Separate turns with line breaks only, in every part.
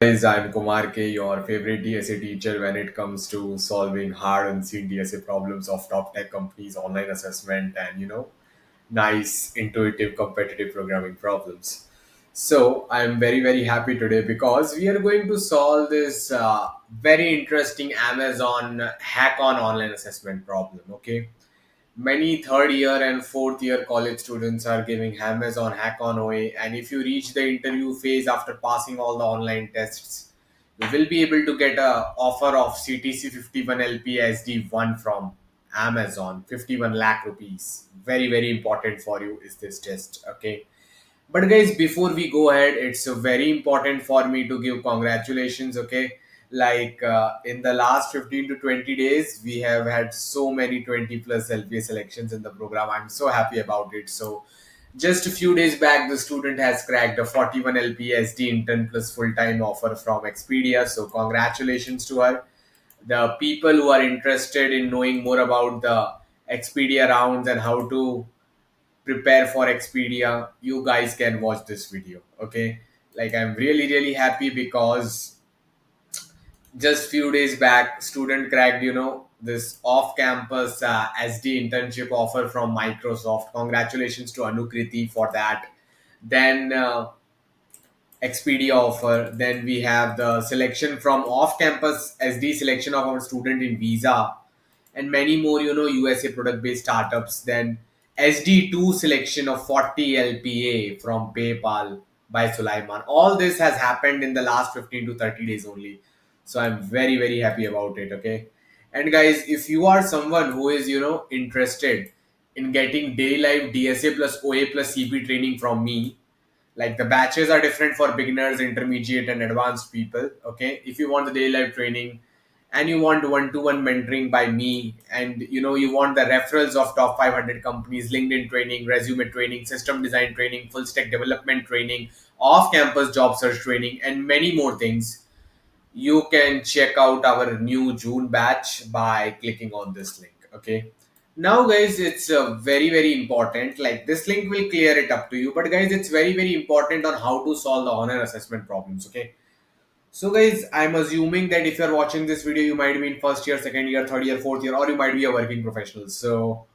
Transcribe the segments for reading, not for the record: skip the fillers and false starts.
Guys, I'm Kumar K, your favorite DSA teacher when it comes to solving hard unseen DSA problems of top tech companies, online assessment, and nice, intuitive, competitive programming problems. So, I'm very happy today because we are going to solve this very interesting Amazon HackOn online assessment problem. Okay, many third year and fourth year college students are giving Amazon HackOn OA, and if you reach the interview phase after passing all the online tests, you will be able to get a offer of CTC 51 LP SD1 from Amazon, 51 lakh rupees. Very important for you is this test. Okay, but guys, before we go ahead, it's very important for me to give congratulations. Okay, like in the last 15 to 20 days, we have had so many 20 plus LPA selections in the program. I'm so happy about it. So just a few days back, the student has cracked a 41 LPA SD intern plus full time offer from Expedia. So congratulations to her. The people who are interested in knowing more about the Expedia rounds and how to prepare for Expedia, you guys can watch this video. Okay, like I'm really happy because just few days back, student cracked this off-campus SD internship offer from Microsoft. Congratulations to Anukriti for that. Then Expedia offer. Then we have the selection from off-campus SD selection of our student in Visa, and many more, USA product-based startups. Then SD2 selection of 40 LPA from PayPal by Sulaiman. All this has happened in the last 15 to 30 days only. So I'm very happy about it. Okay. And guys, if you are someone who is, interested in getting daily life DSA plus OA plus CP training from me, like the batches are different for beginners, intermediate, and advanced people. Okay, if you want the daily life training and you want one-to-one mentoring by me, and you want the referrals of top 500 companies, LinkedIn training, resume training, system design training, full stack development training, off campus job search training, and many more things, you can check out our new June batch by clicking on this link. Okay. Now, guys, it's very important. Like this link will clear it up to you, but guys, it's very important on how to solve the honor assessment problems. Okay. So, guys, I'm assuming that if you're watching this video, you might be in first year, second year, third year, fourth year, or you might be a working professional. So,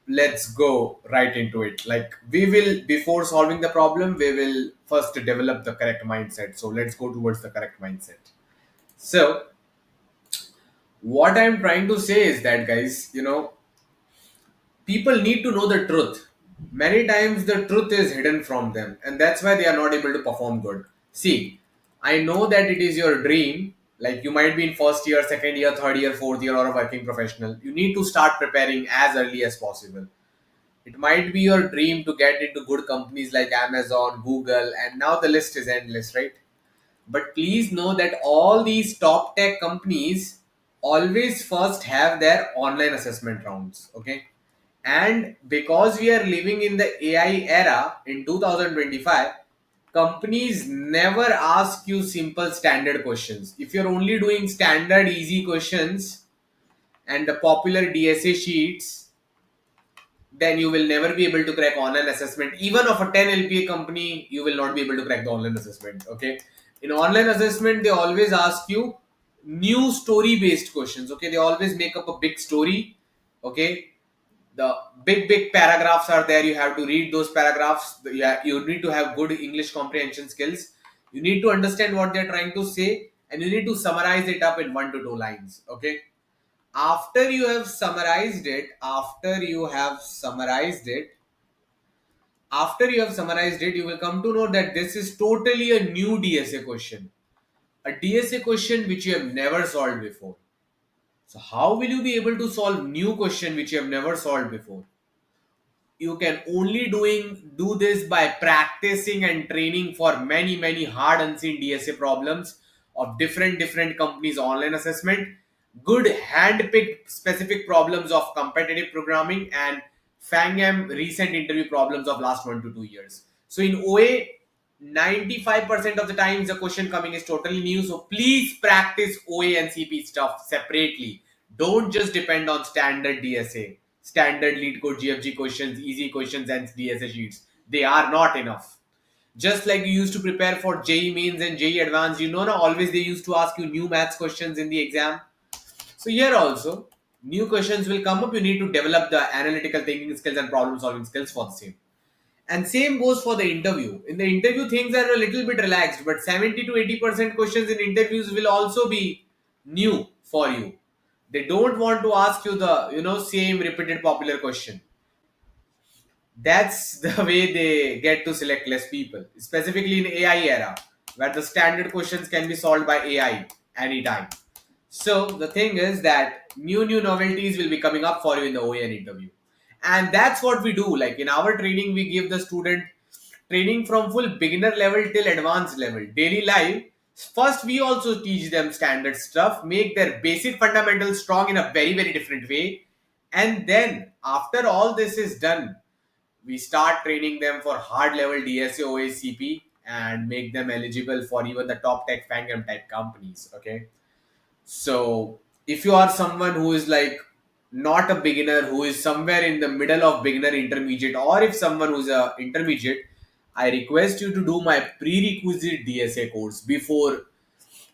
let's go right into it. Like we will, before solving the problem, we will first develop the correct mindset. So, let's go towards the correct mindset. So, what I'm trying to say is that, guys, people need to know the truth. Many times the truth is hidden from them, and that's why they are not able to perform good. See, I know that it is your dream. Like you might be in first year, second year, third year, fourth year, or a working professional. You need to start preparing as early as possible. It might be your dream to get into good companies like Amazon, Google, and now the list is endless, right? But please know that all these top tech companies always first have their online assessment rounds. Okay. And because we are living in the AI era in 2025, companies never ask you simple standard questions. If you're only doing standard easy questions and the popular DSA sheets, then you will never be able to crack online assessment. Even of a 10 LPA company, you will not be able to crack the online assessment. Okay. In online assessment, they always ask you new story based questions. Okay. They always make up a big story. Okay. The big paragraphs are there. You have to read those paragraphs. Yeah, you need to have good English comprehension skills. You need to understand what they're trying to say, and you need to summarize it up in 1 to 2 lines. Okay. After you have summarized it, you will come to know that this is totally a new DSA question, a DSA question which you have never solved before. So how will you be able to solve new question which you have never solved before? You can only do this by practicing and training for many hard unseen DSA problems of different companies online assessment, good hand-picked specific problems of competitive programming, and FAANGM recent interview problems of last 1 to 2 years. So in OA, 95% of the times the question coming is totally new. So please practice OA and CP stuff separately. Don't just depend on standard DSA, standard lead code GFG questions, easy questions, and DSA sheets. They are not enough. Just like you used to prepare for JE mains and JE advanced, now always they used to ask you new maths questions in the exam. So here also, new questions will come up. You need to develop the analytical thinking skills and problem solving skills for the same. And same goes for the interview. In the interview, things are a little bit relaxed, but 70 to 80% questions in interviews will also be new for you. They don't want to ask you the same repeated popular question. That's the way they get to select less people, specifically in AI era, where the standard questions can be solved by AI anytime. So the thing is that new novelties will be coming up for you in the OEN interview. And that's what we do. Like in our training, we give the student training from full beginner level till advanced level. Daily life. First, we also teach them standard stuff, make their basic fundamentals strong in a very, very different way. And then after all this is done, we start training them for hard level DSA, OACP and make them eligible for even the top tech FAANGM type companies. Okay. So if you are someone who is like not a beginner, who is somewhere in the middle of beginner intermediate, or if someone who's a intermediate, I request you to do my prerequisite DSA course before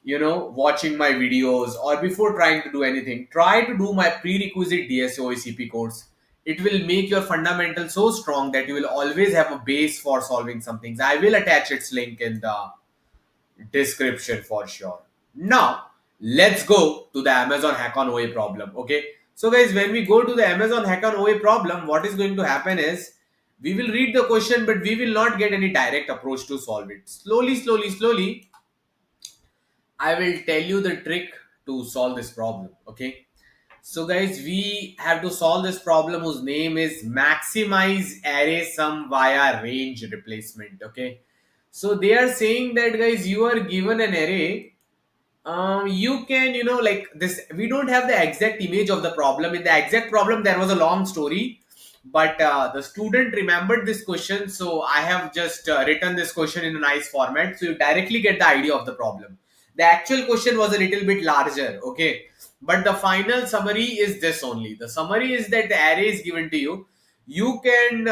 watching my videos or before trying to do anything. Try to do my prerequisite DSA OECP course. It will make your fundamentals so strong that you will always have a base for solving some things. I will attach its link in the description for sure. Now, let's go to the Amazon HackOn OA problem. Okay. So, guys, when we go to the Amazon HackOn OA problem, what is going to happen is we will read the question, but we will not get any direct approach to solve it. Slowly, I will tell you the trick to solve this problem. Okay. So, guys, we have to solve this problem whose name is maximize array sum via range replacement. Okay. So, they are saying that, guys, you are given an array. You can like this. We don't have the exact image of the problem. In the exact problem there was a long story, but the student remembered this question, so I have just written this question in a nice format, so you directly get the idea of the problem. The actual question was a little bit larger, okay, but the final summary is this only. The summary is that the array is given to you. You can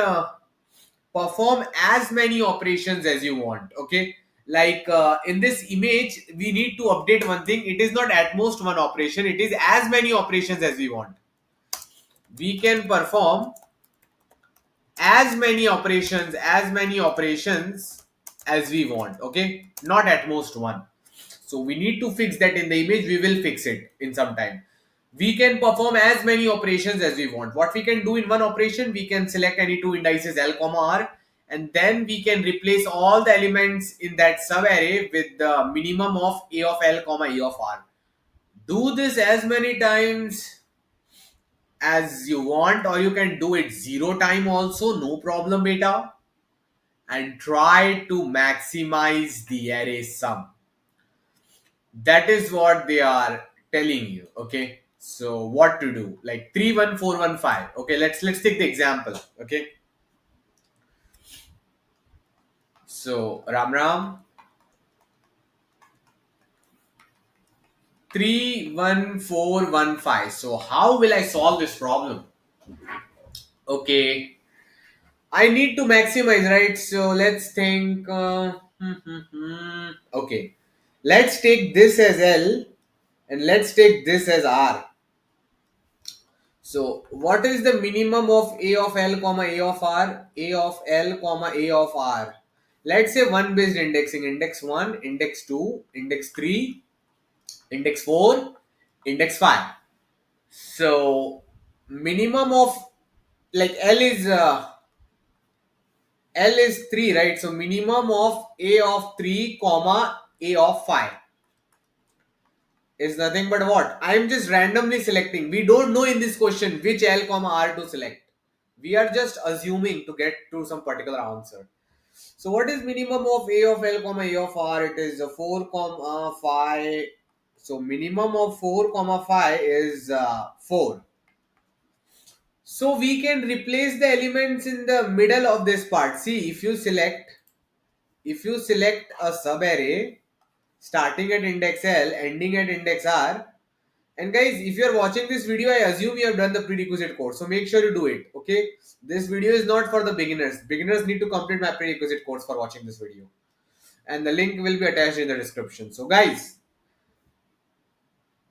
perform as many operations as you want. Okay, like in this image we need to update one thing. It is not at most one operation, it is as many operations as we want. We can perform as many operations as we want. Okay, not at most one. So we need to fix that in the image. We will fix it in some time. We can perform as many operations as we want. What we can do in one operation, we can select any two indices L comma R, and then we can replace all the elements in that sub array with the minimum of A of L comma A of R. Do this as many times as you want, or you can do it 0 time also, no problem beta, and try to maximize the array sum. That is what they are telling you. Okay, so what to do, like 31415. Okay, let's take the example. Okay, so Ram 31415. So how will I solve this problem? Okay, I need to maximize, right? So let's think. Okay, let's take this as L and let's take this as R. So what is the minimum of A of L comma A of R? A of L comma A of R. Let's say one based indexing. Index 1, index 2, index 3, index 4, index 5. So minimum of, like, L is 3, right? So minimum of A of 3 comma A of 5 is nothing but what? I am just randomly selecting. We don't know in this question which L comma R to select. We are just assuming to get to some particular answer. So what is minimum of A of L comma A of R? It is 4 comma 5. So minimum of 4 comma 5 is 4. So we can replace the elements in the middle of this part. See, if you select a sub array starting at index L, ending at index R, And guys, if you are watching this video, I assume you have done the prerequisite course, so make sure you do it. Okay, this video is not for the beginners. Beginners need to complete my prerequisite course for watching this video, and the link will be attached in the description. So guys,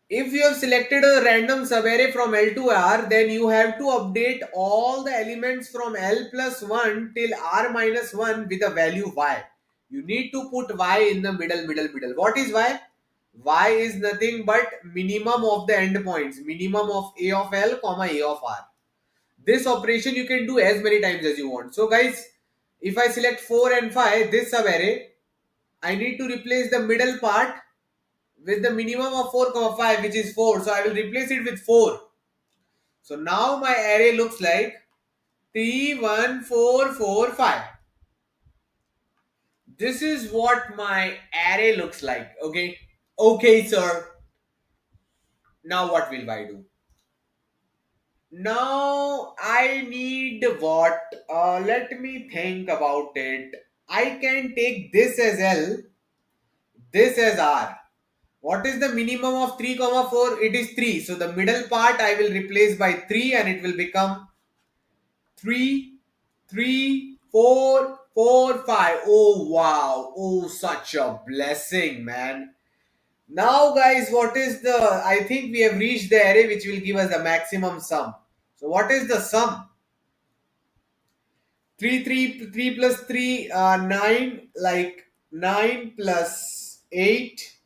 if you have selected a random subarray from L to R, then you have to update all the elements from L plus 1 till R minus 1 with a value Y. You need to put Y in the middle. What is Y? Y is nothing but minimum of the endpoints, minimum of A of L, comma A of R. This operation you can do as many times as you want. So guys, if I select 4 and 5, this subarray, I need to replace the middle part with the minimum of 4 comma 5, which is 4. So I will replace it with 4. So now my array looks like 3 1 4 4 5. This is what my array looks like. Okay sir, now what will I do? Now I need what? Let me think about it. I can take this as L, this as R. What is the minimum of 3 comma 4? It is 3. So the middle part I will replace by 3 and it will become 3 3 4 4 5. Oh wow, oh such a blessing, man. Now guys, what is the, I think we have reached the array which will give us the maximum sum. So what is the sum? 3 plus 3, 9, like 9 plus 8,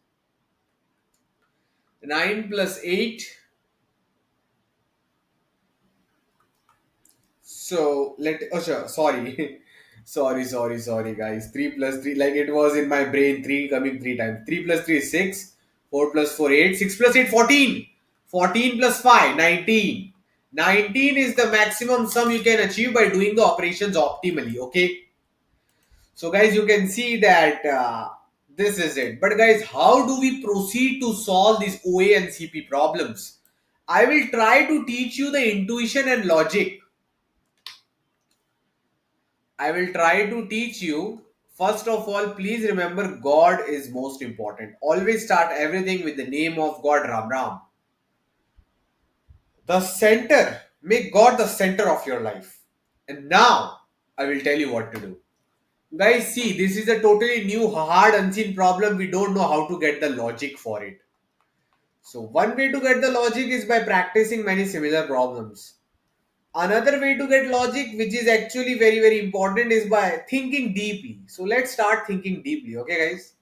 9 plus 8. So sorry. Sorry guys, 3 plus 3, like it was in my brain, 3 coming 3 times. 3 plus 3 is 6, 4 plus 4 8, 6 plus 8 14, 14 plus 5 19. 19 is the maximum sum you can achieve by doing the operations optimally. Okay, so guys, you can see that this is it. But guys, how do we proceed to solve these OA and CP problems? I will try to teach you the intuition and logic. I will try to teach you. First of all, please remember God is most important. Always start everything with the name of God, Ram Ram. The center. Make God the center of your life. And now, I will tell you what to do. Guys, see, this is a totally new, hard, unseen problem. We don't know how to get the logic for it. So, one way to get the logic is by practicing many similar problems. Another way to get logic, which is actually very, very important, is by thinking deeply. So, let's start thinking deeply. Okay, guys?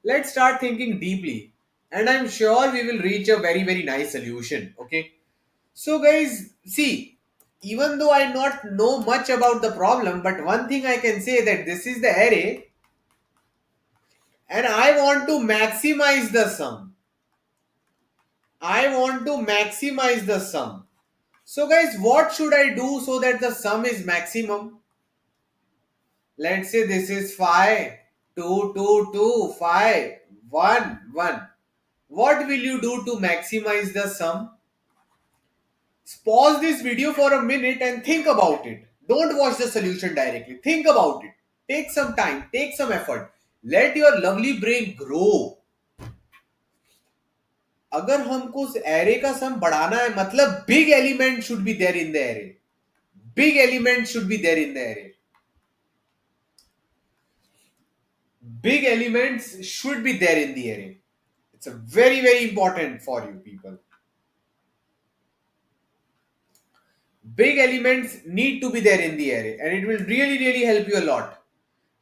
Let's start thinking deeply. And I'm sure we will reach a very, very nice solution. Okay? So, guys, see, even though I not know much about the problem, but one thing I can say that this is the array and I want to maximize the sum. I want to maximize the sum. So guys, what should I do so that the sum is maximum? Let's say this is 5, 2, 2, 2, 5, 1, 1. What will you do to maximize the sum? Pause this video for a minute and think about it. Don't watch the solution directly. Think about it. Take some time, take some effort. Let your lovely brain grow. अगर हमको उस array का सम बढ़ाना है, मतलब big element should be there in the array. Big element should be there in the array. Big elements should be there in the array. It's a very, very important for you people. Big elements need to be there in the array and it will really, really help you a lot.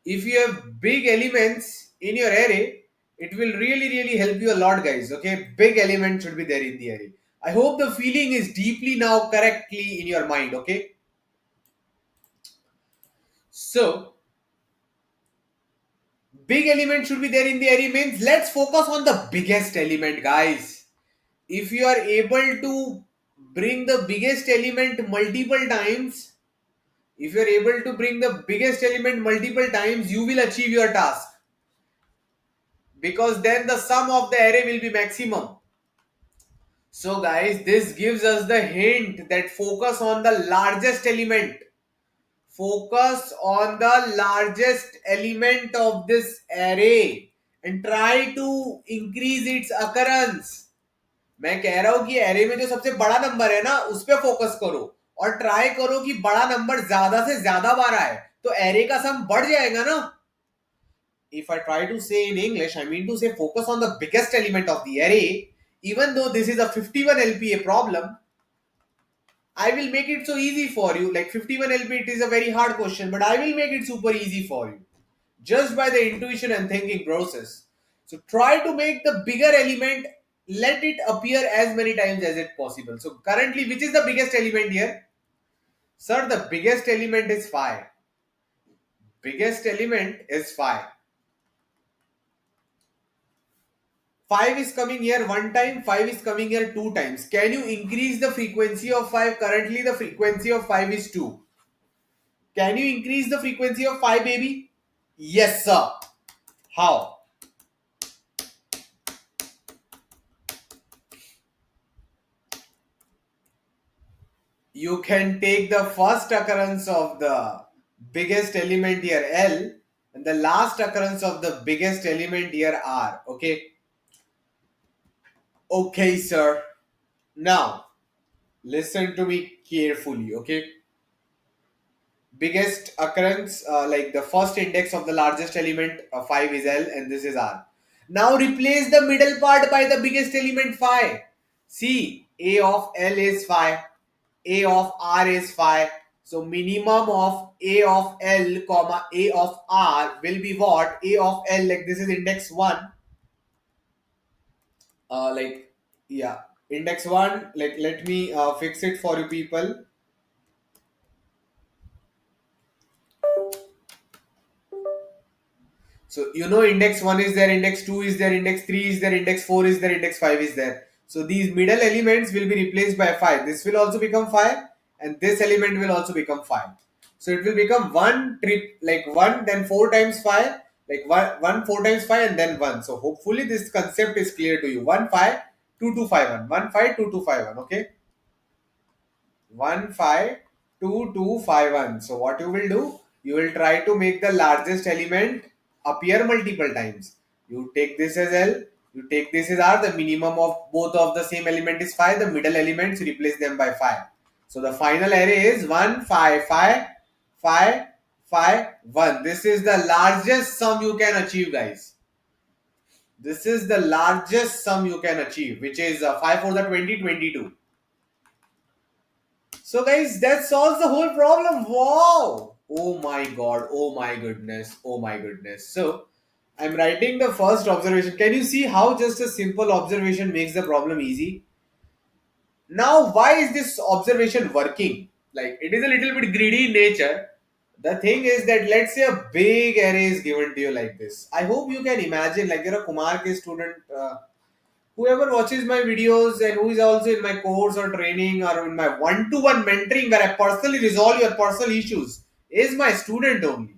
If you have big elements in your array, it will really, really help you a lot, guys. Okay, big element should be there in the array. I hope the feeling is deeply now correctly in your mind. Okay, so big element should be there in the array means let's focus on the biggest element, guys. If you are able to bring the biggest element multiple times, if you are able to bring the biggest element multiple times, you will achieve your task, because then the sum of the array will be maximum. So guys, this gives us the hint that focus on the largest element. Focus on the largest element of this array and try to increase its occurrence. मैं कह रहा हूं कि array में जो सबसे बड़ा number है ना उस पे फोकस करो और ट्राई करो कि बड़ा नंबर ज्यादा से ज्यादा बार आए, तो एरे का सम बढ़ जाएगा ना. If I try to say in English, I mean to say focus on the biggest element of the array. Even though this is a 51 LPA problem, I will make it so easy for you. Like 51 LPA, it is a very hard question, but I will make it super easy for you just by the intuition and thinking process. So try to make the bigger element, let it appear as many times as it possible. So currently, which is the biggest element here? Sir, the biggest element is 5. Biggest element is 5. 5 is coming here one time, 5 is coming here two times. Can you increase the frequency of 5? Currently, the frequency of 5 is 2. Can you increase the frequency of 5, baby? Yes, sir. How? You can take the first occurrence of the biggest element here, L, and the last occurrence of the biggest element here, R. Okay? Okay, sir. Now, listen to me carefully, okay? Biggest occurrence, like the first index of the largest element, 5 is L and this is R. Now replace the middle part by the biggest element 5. See, A of L is 5, A of R is 5. So minimum of A of L comma A of R will be what? A of L, like this is index 1, like, yeah, index 1, like let me fix it for you people. So you know index 1 is there, index 2 is there, index 3 is there, index 4 is there, index 5 is there. So these middle elements will be replaced by 5. This will also become 5 and this element will also become 5. So it will become 1 trip, like 1 then 4 times 5, like 1 4 times 5 and then 1. So hopefully this concept is clear to you. 1 5 2 2 5 1, 1 5 2 2 5 1. Okay. 152251. So what you will do, you will try to make the largest element appear multiple times. You take this as L, you take this as R. The minimum of both of the same element is 5. The middle elements replace them by 5. So the final array is 1 5 5 5 5 1. This is the largest sum you can achieve, guys. This is the largest sum you can achieve, which is 5 for the 2022. So guys, that solves the whole problem. Wow. Oh my god. Oh my goodness. Oh my goodness. So I'm writing the first observation. Can you see how just a simple observation makes the problem easy? Now, why is this observation working? Like, it is a little bit greedy in nature. The thing is that let's say a big array is given to you like this. I hope you can imagine, like you're a Kumar K student. Whoever watches my videos and who is also in my course or training or in my one-to-one mentoring where I personally resolve your personal issues is my student only.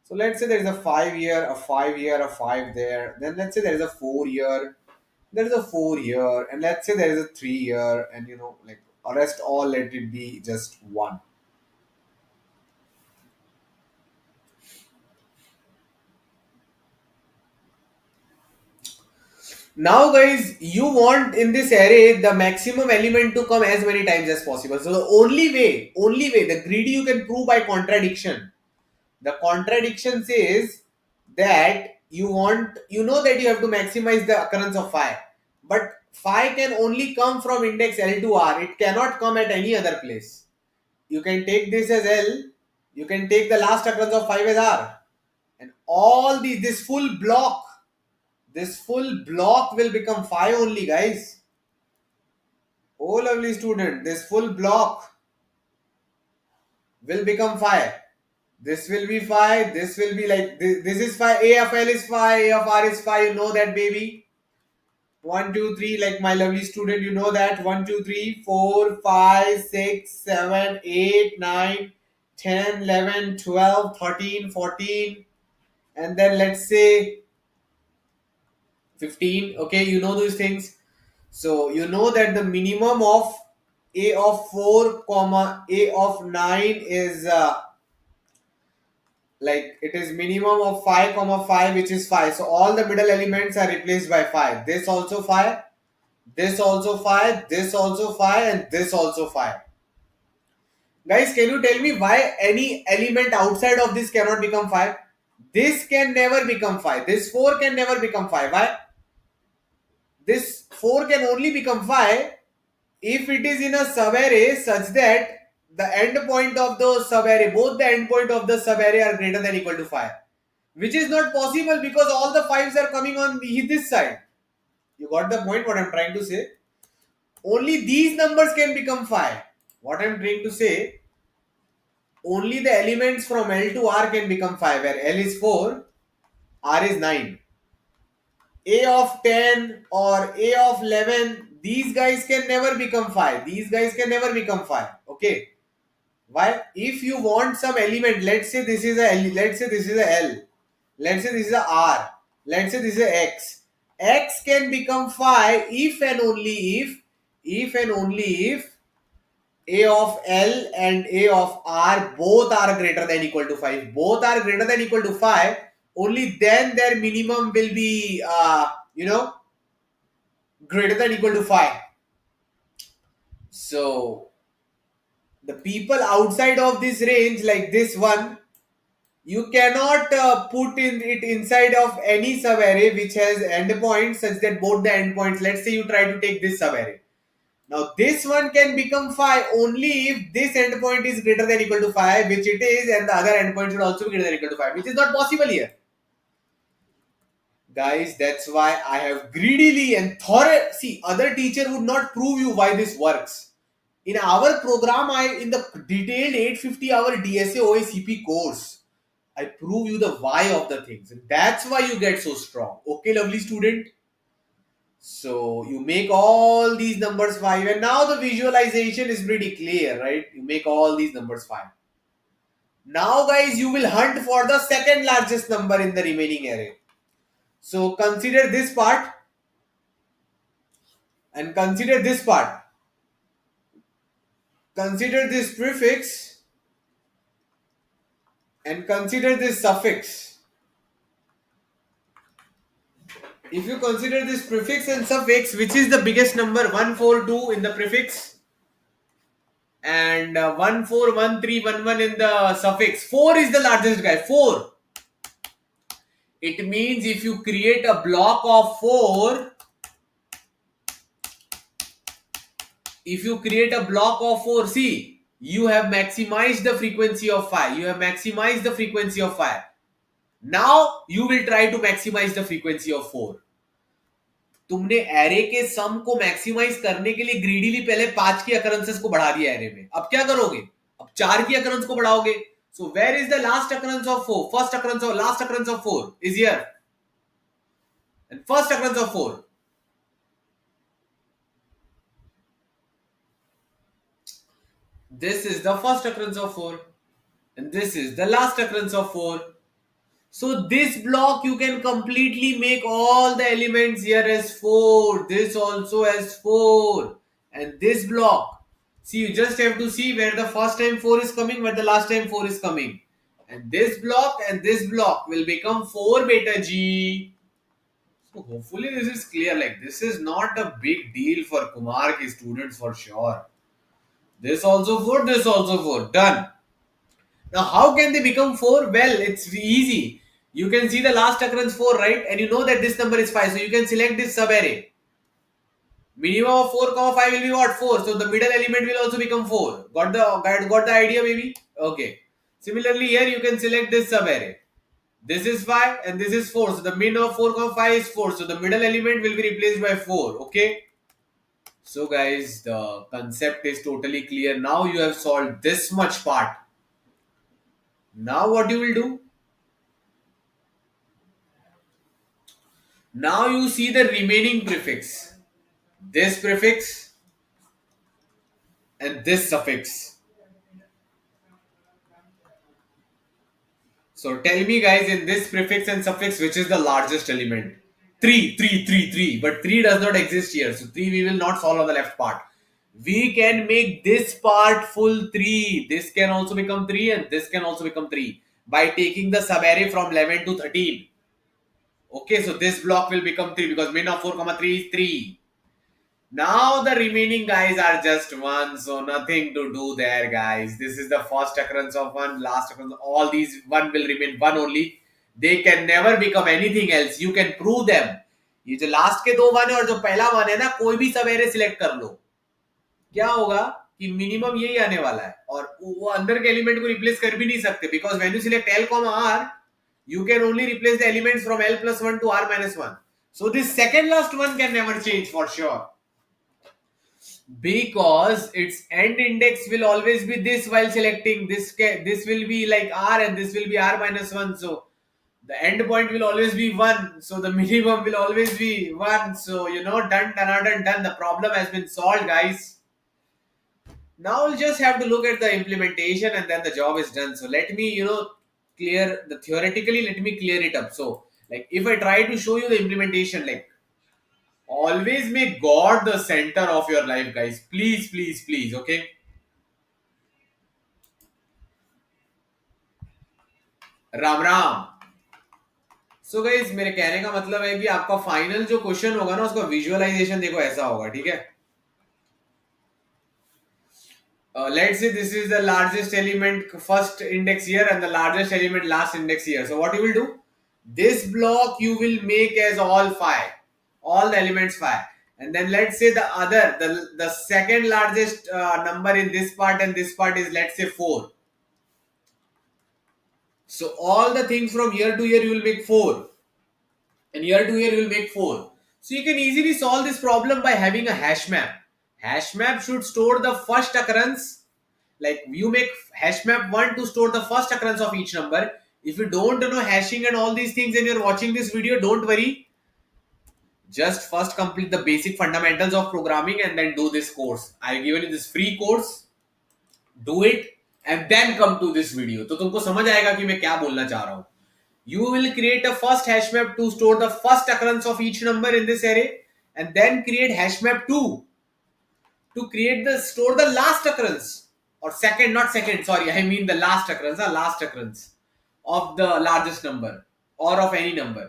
So let's say there is a 5 year, a 5 year, a 5 there. Then let's say there is a 4 year, there is a 4 year, and let's say there is a 3 year, and like rest all let it be just one. Now, guys, you want in this array the maximum element to come as many times as possible. So the only way, the greedy you can prove by contradiction. The contradiction says that you know that you have to maximize the occurrence of phi, but phi can only come from index L to R. It cannot come at any other place. You can take this as L. You can take the last occurrence of 5 as R, and all this full block will become phi only, guys. Oh, lovely student, this full block will become phi. This will be phi. This will be like this is phi. A of L is phi. A of R is phi. You know that, baby. 1, 2, 3. Like my lovely student, you know that. 1, 2, 3, 4, 5, 6, 7, 8, 9, 10, 11, 12, 13, 14, and then let's say 15. Okay, you know those things. So you know that the minimum of A of 4 comma A of 9 is like it is minimum of 5 comma 5, which is 5. So all the middle elements are replaced by 5. This also 5, This also 5, this also 5, and this also 5. Guys, can you tell me why any element outside of this cannot become 5? This can never become 5. This 4 can never become 5. Why? This 4 can only become 5 if it is in a subarray such that the endpoint of the subarray, both the endpoint of the subarray are greater than or equal to 5. Which is not possible because all the 5s are coming on this side. You got the point what I'm trying to say? Only these numbers can become 5. What I'm trying to say, only the elements from L to R can become 5, where L is 4, R is 9. A of 10 or A of 11, these guys can never become 5. These guys can never become 5. Okay. Why? If you want some element, let's say this is a L, let's say this is a L, let's say this is a R, let's say this is a X. X can become 5 if and only if and only if A of L and A of R both are greater than or equal to 5. Both are greater than or equal to 5. Only then their minimum will be, greater than or equal to 5. So the people outside of this range, like this one, you cannot put in it inside of any subarray which has endpoints such that both the endpoints, let's say you try to take this subarray. Now this one can become 5 only if this endpoint is greater than or equal to 5, which it is, and the other endpoint should also be greater than or equal to 5, which is not possible here. Guys, that's why I have greedily and thorough, see, other teacher would not prove you why this works. In our program, in the detailed 850-hour DSA OACP course, I prove you the why of the things. And that's why you get so strong. Okay, lovely student. So you make all these numbers 5, and now the visualization is pretty clear, right? You make all these numbers 5. Now guys, you will hunt for the second largest number in the remaining array. So consider this part and consider this part. Consider this prefix and consider this suffix. If you consider this prefix and suffix, which is the biggest number? 142 in the prefix and 141311 in the suffix. 4 is the largest guy. 4. It means if you create a block of 4, see, you have maximized the frequency of 5. You have maximized the frequency of 5. Now you will try to maximize the frequency of 4. तुमने array के सम को maximise करने के लिए greedily पहले 5 की occurrences को बढ़ा दिया एरे में. अब क्या करोगे? अब 4 की अकरेंस को बढ़ाओगे. So where is the last occurrence of 4? First occurrence or last occurrence of 4 is here. And first occurrence of 4. This is the first occurrence of 4. And this is the last occurrence of 4. So this block you can completely make all the elements here as 4. This also as 4. And this block, see, you just have to see where the first time 4 is coming, where the last time 4 is coming. And this block will become 4 beta G. So hopefully this is clear. Like, this is not a big deal for Kumar ki students for sure. This also 4, this also 4. Done. Now how can they become 4? Well, it's easy. You can see the last occurrence 4, right? And you know that this number is 5. So you can select this subarray. Minimum of 4, 5 will be what? 4. So the middle element will also become 4. Got the idea, maybe? Okay. Similarly, here you can select this subarray. This is 5 and this is 4. So the min of 4, 5 is 4. So the middle element will be replaced by 4. Okay. So guys, the concept is totally clear. Now you have solved this much part. Now what you will do? Now you see the remaining prefix. This prefix and this suffix. So tell me guys, in this prefix and suffix, which is the largest element? 3, 3, 3, 3. But 3 does not exist here. So 3 we will not solve on the left part. We can make this part full 3. This can also become 3 and this can also become 3. By taking the subarray from 11 to 13. Okay, so this block will become 3 because min of 4, 3 is 3. Now the remaining guys are just one, so nothing to do there, guys. This is the first occurrence of one, last occurrence. All these one will remain one only. They can never become anything else. You can prove them. ये जो last के दो one है और जो पहला one है ना, कोई भी सवेरे सिलेक्ट कर लो, क्या होगा कि मिनिमम यही आने वाला है, और वो अंदर के एलिमेंट को रिप्लेस कर भी नहीं सकते, because when you select L comma R, you can only replace the elements from L plus 1 to R minus 1. So this second last one can never change for sure, because its end index will always be this while selecting this. This will be like R and this will be R minus 1. So the end point will always be 1. So the minimum will always be 1. So, done. The problem has been solved, guys. Now we'll just have to look at the implementation and then the job is done. So let me, clear the theoretically, let me clear it up. So like if I try to show you the implementation, like always make God the center of your life, guys. Please, please, please. Okay. Ram Ram. So guys, मेरे कहने का मतलब है कि आपका final जो question होगा ना, उसका विजुअलाइजेशन देखो ऐसा होगा, ठीक है. Let's say this is the largest element first index here and the largest element last index here. So what you will do, this block you will make as all 5, all the elements 5, and then let's say the second largest number in this part and this part is, let's say, 4. So all the things from here to here you will make 4, and here to here you will make 4. So you can easily solve this problem by having a hash map. Hash map should store the first occurrence. Like you make hash map 1 to store the first occurrence of each number. If you don't know hashing and all these things and you're watching this video, don't worry. Just first complete the basic fundamentals of programming and then do this course. I've given you this free course. Do it and then come to this video. तो तुमको समझ आएगा कि मैं क्या बोलना चाह रहा हूँ. You will create a first hash map to store the first occurrence of each number in this array, and then create hash map 2 to create the store the last occurrence, or second, not second, sorry, I mean the last occurrence of the largest number or of any number.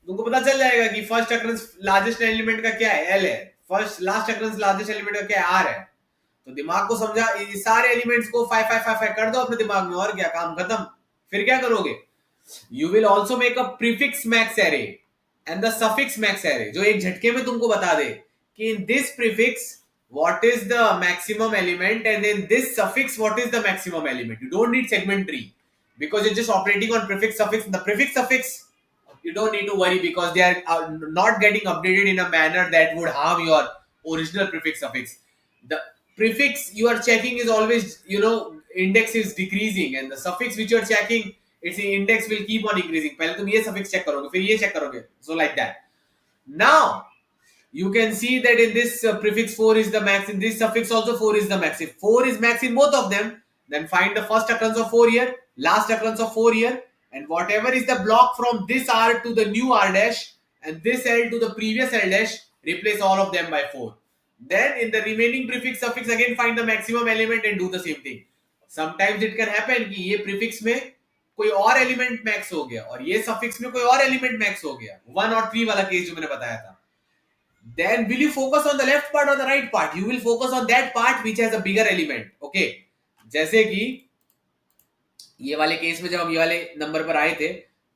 तुमको पता चल जाएगा कि first occurrence largest element का क्या है, L है. First last occurrence largest element का क्या है, आर है. तो दिमाग को समझा, ये सारे एलिमेंट्स को 5 5 5 5 कर दो अपने दिमाग में, और क्या, काम खत्म. फिर क्या करोगे, you will also make a prefix max array and the suffix max array, जो एक झटके में तुमको बता दे कि in this prefix what is the maximum element and in this suffix what is the maximum element. You don't need segment tree because you're just operating on prefix suffix. The prefix suffix you don't need to worry because they are not getting updated in a manner that would harm your original prefix suffix. The prefix you are checking is always, index is decreasing, and the suffix which you are checking, its index will keep on increasing. पहले तुम ये suffix check करोगे, फिर ये check करोगे. So like that. Now you can see that in this prefix 4 is the max, in this suffix also 4 is the max. If 4 is max in both of them, then find the first occurrence of 4 here, last occurrence of 4 here, and whatever is the block from this R to the new R dash and this L to the previous L dash, replace all of them by 4. Then in the remaining prefix suffix again find the maximum element and do the same thing. Sometimes it can happen कि ये prefix में कोई और element max हो गया और ये suffix में कोई और एलिमेंट मैक्स हो गया, 1 और 3 वाला केस जो मैंने बताया था. Then will you focus on the left part or the right part? You will focus on that part which has a bigger element. Okay, जैसे कि ये वाले केस में जब हम ये वाले नंबर पर आए थे,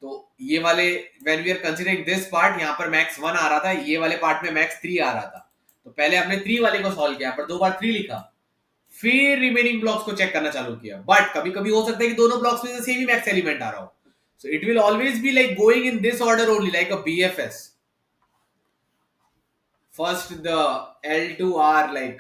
तो ये वाले when we are considering this part, यहाँ पर मैक्स 1 आ रहा था, ये वाले पार्ट में मैक्स 3 आ रहा था. तो पहले हमने 3 वाले को सॉल्व किया, पर 2 बार 3 लिखा, फिर रिमेनिंग ब्लॉक्स को चेक करना चालू किया. बट कभी कभी हो सकता है कि दोनों ब्लॉक्स में से सेम ही मैक्स एलिमेंट आ रहा हो. So it will always be like going in this order only, like a BFS. First the L2R, like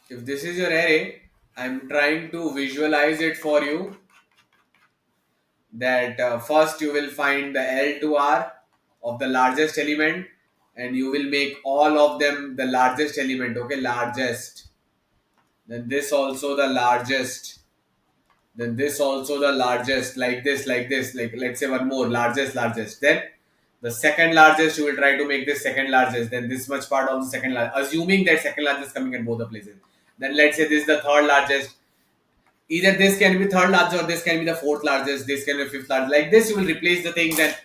if this is your array, I'm trying to visualize it for you, that first you will find the L2R of the largest element and you will make all of them the largest element. Okay, largest, then this also the largest, then this also the largest, like this, like let's say one more, largest, then the second largest you will try to make this second largest, then this much part of the second largest, assuming that second largest coming at both the places. Then let's say this is the third largest. either this can be third largest or this can be the fourth largest, this can be fifth largest. Like this, you will replace the things and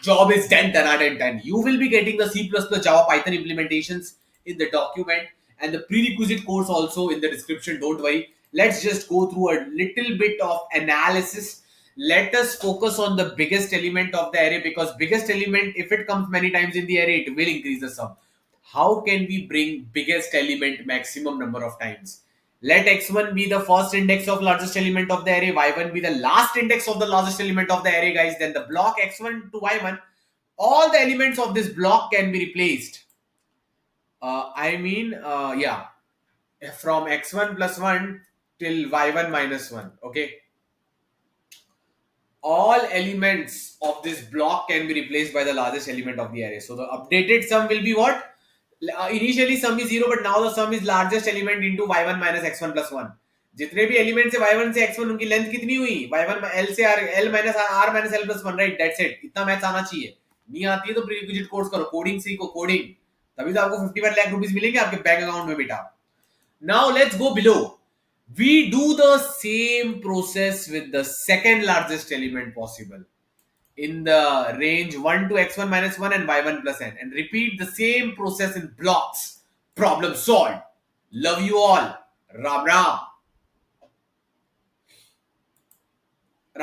job is done, 10 out of 10. You will be getting the C++, Java, Python implementations in the document and the prerequisite course also in the description. Don't worry. Let's just go through a little bit of analysis. Let us focus on the biggest element of the array, because biggest element, if it comes many times in the array, it will increase the sum. How can we bring biggest element maximum number of times? Let x1 be the first index of largest element of the array, y1 be the last index of the largest element of the array, guys. Then the block x1 to y1, all the elements of this block can be replaced. Yeah, from x1 plus 1 till y1 minus 1. Okay, all elements of this block can be replaced by the largest element of the array. So the updated sum will be what? Initially sum is 0, but now the sum is largest element into y1 minus x1 plus 1. जितने भी element से y1 से x1 उनकी length कितनी हुई? y1 l से r, l minus r minus l plus 1, right? That's it. इतना maths आना चाहिए. नहीं आती है तो प्रीरिक्विजिट कोर्स करो, कोडिंग सीखो, कोडिंग. तभी तो आपको 51 लाख रुपीस मिलेंगे आपके बैंक अकाउंट में बेटा. Now let's go below. We do the same process with the second largest element possible in the range 1 to x1 minus 1 and y1 plus n, and repeat the same process in blocks. Problem solved. Love you all. Ram Ram.